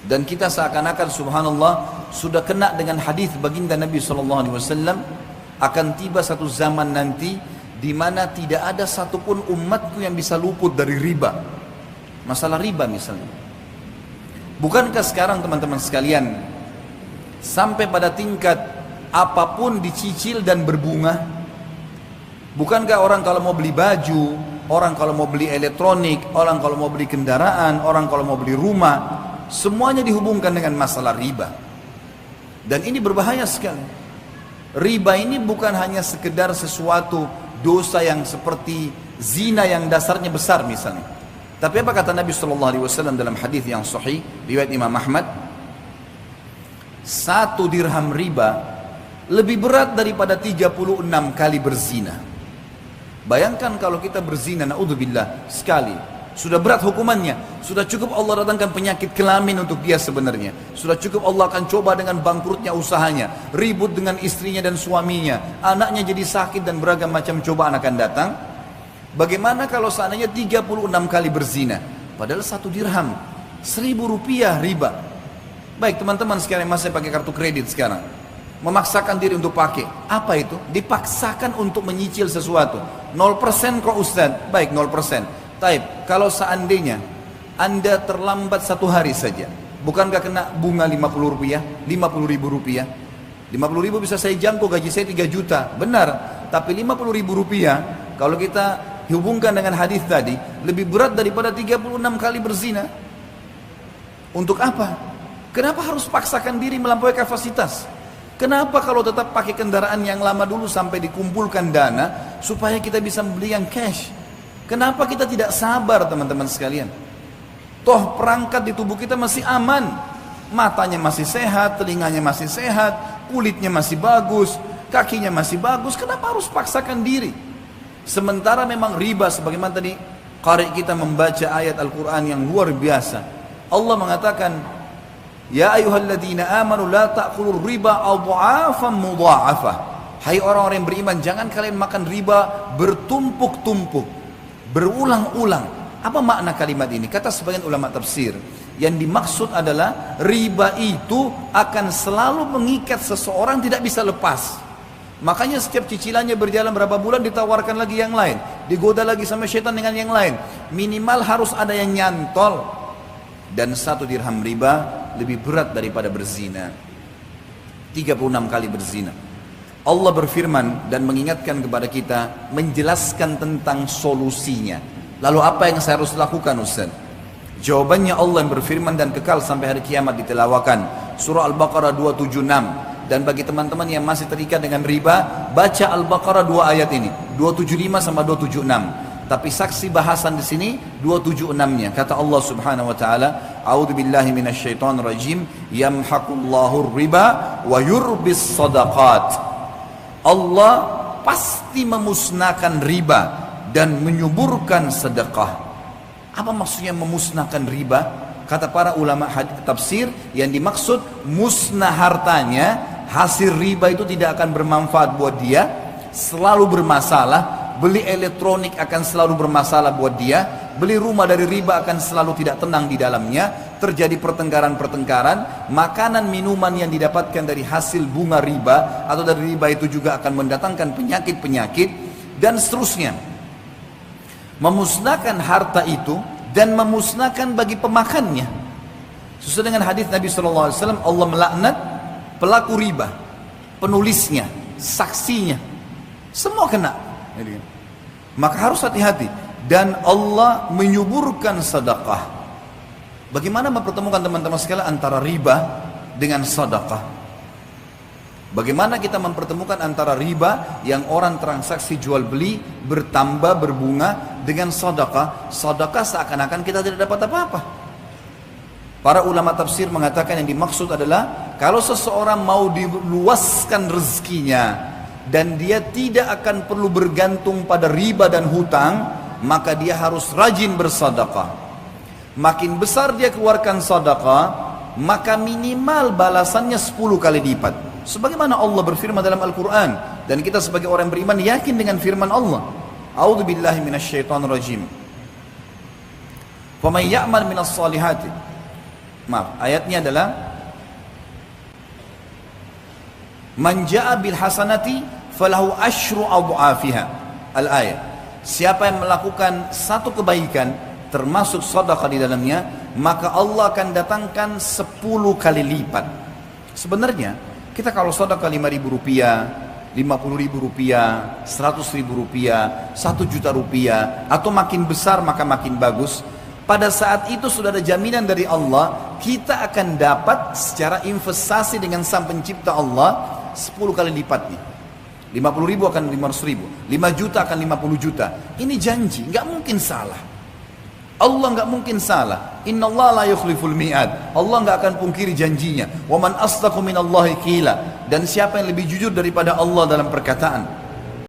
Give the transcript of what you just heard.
Dan kita seakan-akan subhanallah sudah kena dengan hadis baginda Nabi SAW, akan tiba satu zaman nanti di mana tidak ada satupun umatku yang bisa luput dari riba. Masalah riba misalnya. Bukankah sekarang teman-teman sekalian sampai pada tingkat apapun dicicil dan berbunga? Bukankah orang kalau mau beli baju, orang kalau mau beli elektronik, orang kalau mau beli kendaraan, orang kalau mau beli rumah, semuanya dihubungkan dengan masalah riba. Dan ini berbahaya sekali. Riba ini bukan hanya sekedar sesuatu dosa yang seperti zina yang dasarnya besar misalnya. Tapi apa kata Nabi SAW dalam hadis yang sahih riwayat Imam Ahmad? 1 dirham riba lebih berat daripada 36 kali berzina. Bayangkan kalau kita berzina, naudzubillah, sekali, sudah berat hukumannya. Sudah cukup Allah datangkan penyakit kelamin untuk dia sebenarnya. Sudah cukup Allah akan coba dengan bangkrutnya usahanya, ribut dengan istrinya dan suaminya, anaknya jadi sakit dan beragam macam cobaan akan datang. Bagaimana kalau seandainya 36 kali berzina? Padahal 1 dirham, 1.000 rupiah riba. Baik teman-teman sekalian, masih pakai kartu kredit sekarang, memaksakan diri untuk pakai. Apa itu? Dipaksakan untuk menyicil sesuatu. 0% kok Ustaz? Baik 0%. Taib, kalau seandainya Anda terlambat 1 hari saja, bukankah kena bunga 50 rupiah, 50 ribu rupiah? 50 ribu bisa saya jangkau, gaji saya 3 juta, benar. Tapi 50 ribu rupiah, kalau kita hubungkan dengan hadis tadi, lebih berat daripada 36 kali berzina. Untuk apa? Kenapa harus paksakan diri melampaui kapasitas? Kenapa kalau tetap pakai kendaraan yang lama dulu sampai dikumpulkan dana, supaya kita bisa membeli yang cash? Kenapa kita tidak sabar teman-teman sekalian? Toh perangkat di tubuh kita masih aman, matanya masih sehat, telinganya masih sehat, kulitnya masih bagus, kakinya masih bagus. Kenapa harus paksakan diri? Sementara memang riba, sebagaimana tadi qari kita membaca ayat Al-Quran yang luar biasa. Allah mengatakan, ya ayyuhalladzina amanu la ta'kulur riba adha'afan mudha'afah. Hai orang-orang yang beriman, jangan kalian makan riba bertumpuk-tumpuk, berulang-ulang. Apa makna kalimat ini? Kata sebagian ulama tafsir, yang dimaksud adalah riba itu akan selalu mengikat seseorang, tidak bisa lepas. Makanya setiap cicilannya berjalan berapa bulan ditawarkan lagi yang lain, digoda lagi sama syaitan dengan yang lain. Minimal harus ada yang nyantol. Dan 1 dirham riba lebih berat daripada berzina. 36 kali berzina. Allah berfirman dan mengingatkan kepada kita, menjelaskan tentang solusinya. Lalu apa yang saya harus lakukan Ustaz? Jawabannya Allah yang berfirman dan kekal sampai hari kiamat ditelawakan. Surah Al-Baqarah 276. Dan bagi teman-teman yang masih terikat dengan riba, baca Al-Baqarah 2 ayat ini, 275 sama 276. Tapi saksi bahasan di sini 276-nya. Kata Allah Subhanahu wa taala, "A'udzubillahi minasyaitonir rajim, yamhaqullahu riba wa yurbis shadaqat." Allah pasti memusnahkan riba dan menyuburkan sedekah. Apa maksudnya memusnahkan riba? Kata para ulama tafsir, yang dimaksud musnah hartanya, hasil riba itu tidak akan bermanfaat buat dia, selalu bermasalah. Beli elektronik akan selalu bermasalah buat dia, beli rumah dari riba akan selalu tidak tenang di dalamnya, terjadi pertengkaran-pertengkaran. Makanan minuman yang didapatkan dari hasil bunga riba atau dari riba itu juga akan mendatangkan penyakit-penyakit dan seterusnya. Memusnahkan harta itu dan memusnahkan bagi pemakannya. Sesuai dengan hadis Nabi SAW, Allah melaknat pelaku riba, penulisnya, saksinya, semua kena. Maka harus hati-hati. Dan Allah menyuburkan sedekah. Bagaimana mempertemukan teman-teman sekalian antara riba dengan sedekah? Bagaimana kita mempertemukan antara riba yang orang transaksi jual beli bertambah berbunga dengan sedekah? Sedekah seakan-akan kita tidak dapat apa-apa. Para ulama tafsir mengatakan yang dimaksud adalah kalau seseorang mau diluaskan rezekinya dan dia tidak akan perlu bergantung pada riba dan hutang, maka dia harus rajin bersedekah. Makin besar dia keluarkan sedekah, maka minimal balasannya 10 kali lipat. Sebagaimana Allah berfirman dalam Al-Quran, dan kita sebagai orang beriman yakin dengan firman Allah. A'udzubillahi minasyaitonir rajim. Faman ya'mal minas salihati Maaf, ayatnya adalah man jaa bil hasanati falahu asyru adhafiha. Al-ayat. Siapa yang melakukan satu kebaikan termasuk sedekah di dalamnya, maka Allah akan datangkan 10 kali lipat. Sebenarnya kita kalau sedekah 5.000 rupiah, 50.000 rupiah, 100.000 rupiah, 1 juta rupiah, atau makin besar maka makin bagus. Pada saat itu sudah ada jaminan dari Allah, kita akan dapat secara investasi dengan Sang Pencipta Allah 10 kali lipatnya. 50.000 akan 500.000, 5 juta akan 50 juta. Ini janji, nggak mungkin salah. Allah nggak mungkin salah. Innallaha la yukhliful mi'ad. Allah nggak akan pungkiri janjinya. Wa man asdaqu minallahi qila. Dan siapa yang lebih jujur daripada Allah dalam perkataan?